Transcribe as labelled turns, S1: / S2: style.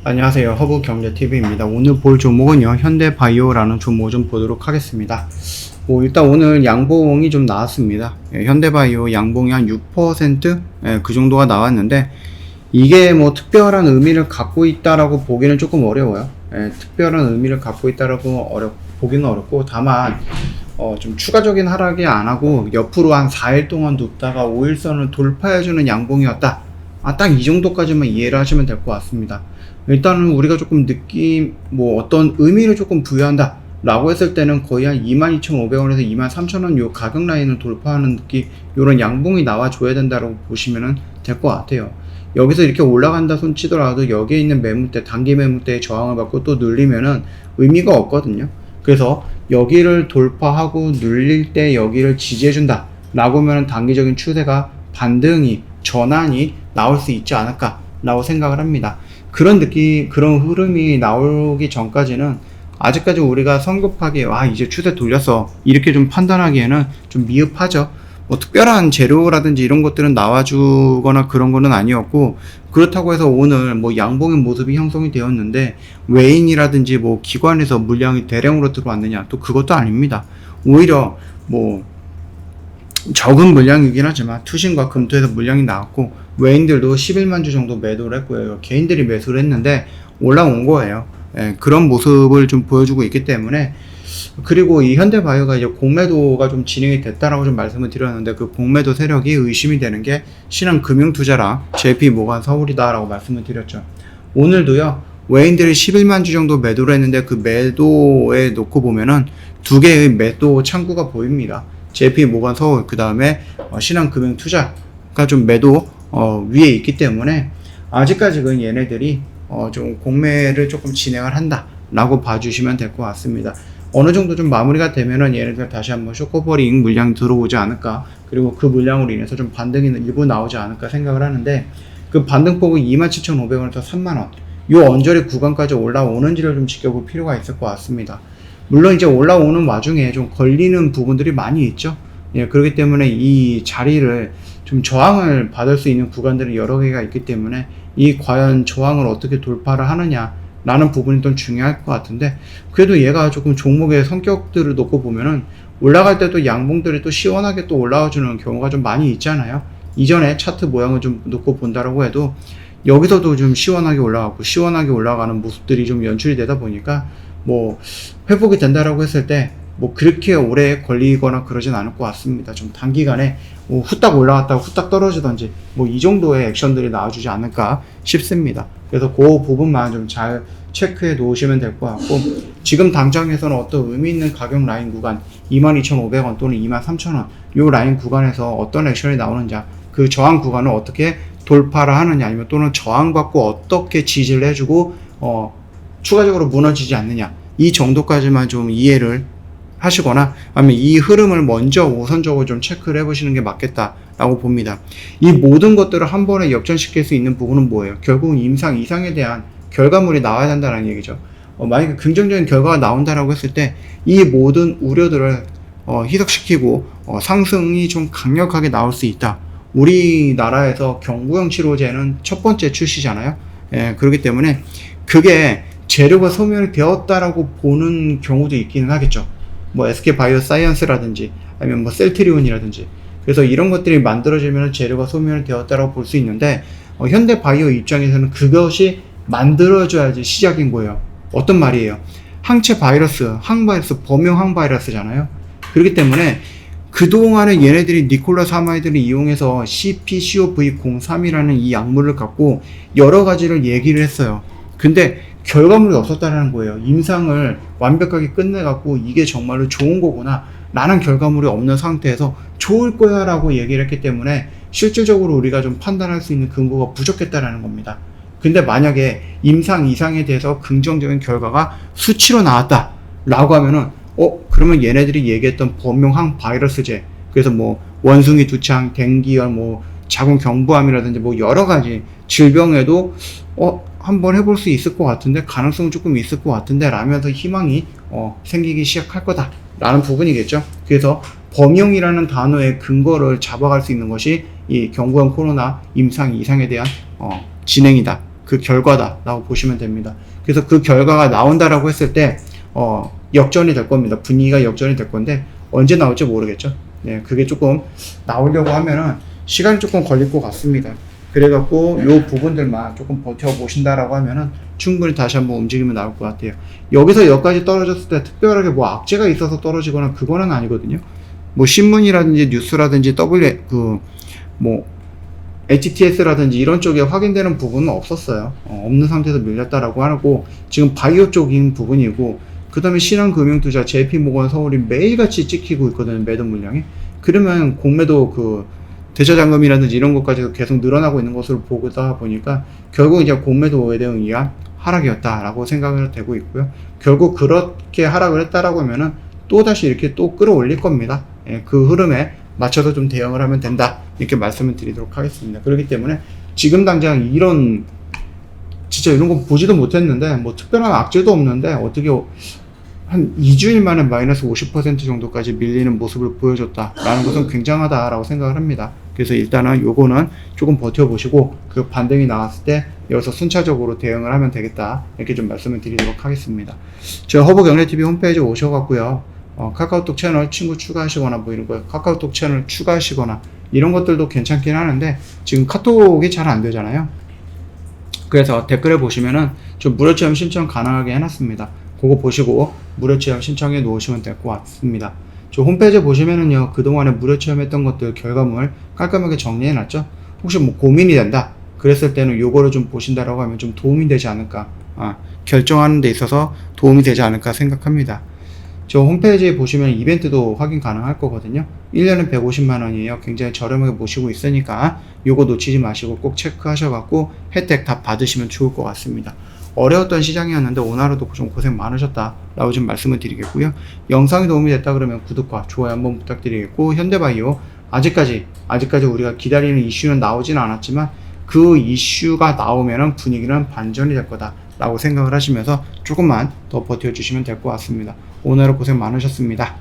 S1: 안녕하세요. 허브경제TV입니다. 오늘 볼 종목은요, 현대바이오라는 종목 좀 보도록 하겠습니다. 일단 오늘 양봉이 좀 나왔습니다. 현대바이오 양봉이 한 6%? 그 정도가 나왔는데, 이게 뭐 특별한 의미를 갖고 있다라고 보기는 조금 어려워요. 특별한 의미를 갖고 있다라고 보기는 어렵고, 다만, 좀 추가적인 하락이 안 하고, 옆으로 한 4일 동안 눕다가 5일선을 돌파해주는 양봉이었다. 딱 이 정도까지만 이해를 하시면 될 것 같습니다. 일단은 우리가 조금 어떤 의미를 조금 부여한다 라고 했을 때는 거의 한 22,500원에서 23,000원 요 가격 라인을 돌파하는 요런 양봉이 나와줘야 된다라고 보시면 될 것 같아요. 여기서 이렇게 올라간다 손 치더라도 여기에 있는 매물대, 단기 매물대의 저항을 받고 또 눌리면은 의미가 없거든요. 그래서 여기를 돌파하고 눌릴 때 여기를 지지해준다 라고 하면 단기적인 추세가 반등이, 전환이 나올 수 있지 않을까 라고 생각을 합니다. 그런 흐름이 나오기 전까지는 아직까지 우리가 성급하게 이제 추세 돌렸어 이렇게 좀 판단하기에는 좀 미흡하죠. 뭐 특별한 재료라든지 이런 것들은 나와주거나 그런 거는 아니었고, 그렇다고 해서 오늘 뭐 양봉의 모습이 형성이 되었는데 외인이라든지 뭐 기관에서 물량이 대량으로 들어왔느냐, 또 그것도 아닙니다. 오히려 뭐 적은 물량이긴 하지만 투신과 금토에서 물량이 나왔고, 외인들도 11만 주 정도 매도를 했고요. 개인들이 매수를 했는데 올라온 거예요. 그런 모습을 좀 보여주고 있기 때문에, 그리고 이 현대바이오가 이제 공매도가 좀 진행이 됐다라고 좀 말씀을 드렸는데, 그 공매도 세력이 의심이 되는 게 신한금융투자랑 JP모간 서울이다라고 말씀을 드렸죠. 오늘도요, 외인들이 11만 주 정도 매도를 했는데 그 매도에 놓고 보면은 두 개의 매도 창구가 보입니다. JP모간 서울, 그 다음에 신한금융투자가 좀 매도 위에 있기 때문에 아직까지는 얘네들이 좀 공매를 조금 진행을 한다 라고 봐주시면 될 것 같습니다. 어느 정도 좀 마무리가 되면은 얘네들 다시 한번 쇼커버링 물량이 들어오지 않을까, 그리고 그 물량으로 인해서 좀 반등이 일부 나오지 않을까 생각을 하는데, 그 반등폭은 27,500원에서 3만원 요 언저리 구간까지 올라오는지를 좀 지켜볼 필요가 있을 것 같습니다. 물론 이제 올라오는 와중에 좀 걸리는 부분들이 많이 있죠. 그렇기 때문에 이 자리를 좀 저항을 받을 수 있는 구간들이 여러 개가 있기 때문에, 이 과연 저항을 어떻게 돌파를 하느냐 라는 부분이 좀 중요할 것 같은데, 그래도 얘가 조금 종목의 성격들을 놓고 보면은 올라갈 때도 양봉들이 또 시원하게 또 올라와주는 경우가 좀 많이 있잖아요. 이전에 차트 모양을 좀 놓고 본다라고 해도 여기서도 좀 시원하게 올라가고 시원하게 올라가는 모습들이 좀 연출이 되다 보니까, 뭐 회복이 된다라고 했을 때 뭐 그렇게 오래 걸리거나 그러진 않을 것 같습니다. 좀 단기간에 뭐 후딱 올라갔다가 후딱 떨어지던지 뭐 이 정도의 액션들이 나와주지 않을까 싶습니다. 그래서 그 부분만 좀 잘 체크해 놓으시면 될 것 같고, 지금 당장에서는 어떤 의미 있는 가격 라인 구간 22,500원 또는 23,000원 요 라인 구간에서 어떤 액션이 나오는지, 그 저항 구간을 어떻게 돌파를 하느냐, 아니면 또는 저항받고 어떻게 지지를 해주고 추가적으로 무너지지 않느냐, 이 정도까지만 좀 이해를 하시거나 아니면 이 흐름을 먼저 우선적으로 좀 체크를 해보시는 게 맞겠다라고 봅니다. 이 모든 것들을 한 번에 역전시킬 수 있는 부분은 뭐예요? 결국은 임상 이상에 대한 결과물이 나와야 한다는 얘기죠. 만약에 긍정적인 결과가 나온다라고 했을 때 이 모든 우려들을 희석시키고 상승이 좀 강력하게 나올 수 있다. 우리나라에서 경구형 치료제는 첫 번째 출시잖아요. 그렇기 때문에 그게 재료가 소멸이 되었다라고 보는 경우도 있기는 하겠죠. 뭐 SK바이오사이언스라든지 아니면 뭐 셀트리온이라든지, 그래서 이런 것들이 만들어지면 재료가 소멸이 되었다라고 볼 수 있는데, 현대바이오 입장에서는 그것이 만들어져야지 시작인 거예요. 어떤 말이에요? 항체 바이러스, 항바이러스, 범용 항바이러스잖아요. 그렇기 때문에 그동안에 얘네들이 니콜라사마이드를 이용해서 CpCOV03이라는 이 약물을 갖고 여러 가지를 얘기를 했어요. 근데 결과물이 없었다는 거예요. 임상을 완벽하게 끝내갖고 이게 정말로 좋은 거구나 라는 결과물이 없는 상태에서 좋을 거야 라고 얘기를 했기 때문에 실질적으로 우리가 좀 판단할 수 있는 근거가 부족했다라는 겁니다. 근데 만약에 임상 이상에 대해서 긍정적인 결과가 수치로 나왔다 라고 하면은 그러면 얘네들이 얘기했던 범용항 바이러스제, 그래서 뭐 원숭이 두창, 댕기열, 뭐 자궁 경부암이라든지 뭐 여러 가지 질병에도 한번 해볼 수 있을 것 같은데, 가능성은 조금 있을 것 같은데 라면서 희망이 생기기 시작할 거다 라는 부분이겠죠. 그래서 범용이라는 단어의 근거를 잡아갈 수 있는 것이 이 경구형 코로나 임상 이상에 대한 진행이다. 그 결과다라고 보시면 됩니다. 그래서 그 결과가 나온다라고 했을 때 역전이 될 겁니다. 분위기가 역전이 될 건데 언제 나올지 모르겠죠. 네, 그게 조금 나오려고 하면은 시간이 조금 걸릴 것 같습니다. 그래갖고 요 부분들만 조금 버텨보신다라고 하면은 충분히 다시 한번 움직이면 나올 것 같아요. 여기서 여기까지 떨어졌을 때 특별하게 뭐 악재가 있어서 떨어지거나 그거는 아니거든요. 뭐 신문이라든지 뉴스라든지 HTS라든지 이런 쪽에 확인되는 부분은 없었어요. 없는 상태에서 밀렸다라고 하고 지금 바이오 쪽인 부분이고 그 다음에 신한금융투자, JP모건 서울이 매일같이 찍히고 있거든요. 매도 물량이. 그러면 공매도 대차잔금이라든지 이런 것까지도 계속 늘어나고 있는 것으로 보다 보니까 결국 이제 공매도에 의한 하락이었다라고 생각을 되고 있고요. 결국 그렇게 하락을 했다라고 하면은 또다시 이렇게 또 끌어올릴 겁니다. 예, 그 흐름에 맞춰서 좀 대응을 하면 된다. 이렇게 말씀을 드리도록 하겠습니다. 그렇기 때문에 지금 당장 진짜 이런 거 보지도 못했는데 뭐 특별한 악재도 없는데 어떻게 한 2주일 만에 마이너스 50% 정도까지 밀리는 모습을 보여줬다라는 것은 굉장하다라고 생각을 합니다. 그래서 일단은 요거는 조금 버텨보시고 그 반등이 나왔을 때 여기서 순차적으로 대응을 하면 되겠다. 이렇게 좀 말씀을 드리도록 하겠습니다. 저 허브경제TV 홈페이지 오셔갖고요. 카카오톡 채널 친구 추가하시거나 뭐 이런 거 카카오톡 채널 추가하시거나 이런 것들도 괜찮긴 하는데 지금 카톡이 잘 안 되잖아요. 그래서 댓글에 보시면은 좀 무료 체험 신청 가능하게 해놨습니다. 그거 보시고 무료 체험 신청해 놓으시면 될 것 같습니다. 저 홈페이지에 보시면은요, 그동안에 무료 체험했던 것들 결과물 깔끔하게 정리해 놨죠. 혹시 뭐 고민이 된다 그랬을 때는 요거를 좀 보신다라고 하면 좀 도움이 되지 않을까, 결정하는 데 있어서 도움이 되지 않을까 생각합니다. 저 홈페이지에 보시면 이벤트도 확인 가능할 거거든요. 1년에 150만원이에요. 굉장히 저렴하게 모시고 있으니까 요거 놓치지 마시고 꼭 체크하셔갖고 혜택 다 받으시면 좋을 것 같습니다. 어려웠던 시장이었는데 오늘 하루도 좀 고생 많으셨다 라고 좀 말씀을 드리겠고요. 영상이 도움이 됐다 그러면 구독과 좋아요 한번 부탁드리겠고, 현대바이오 아직까지 우리가 기다리는 이슈는 나오진 않았지만 그 이슈가 나오면은 분위기는 반전이 될 거다 라고 생각을 하시면서 조금만 더 버텨주시면 될 것 같습니다. 오늘 하루 고생 많으셨습니다.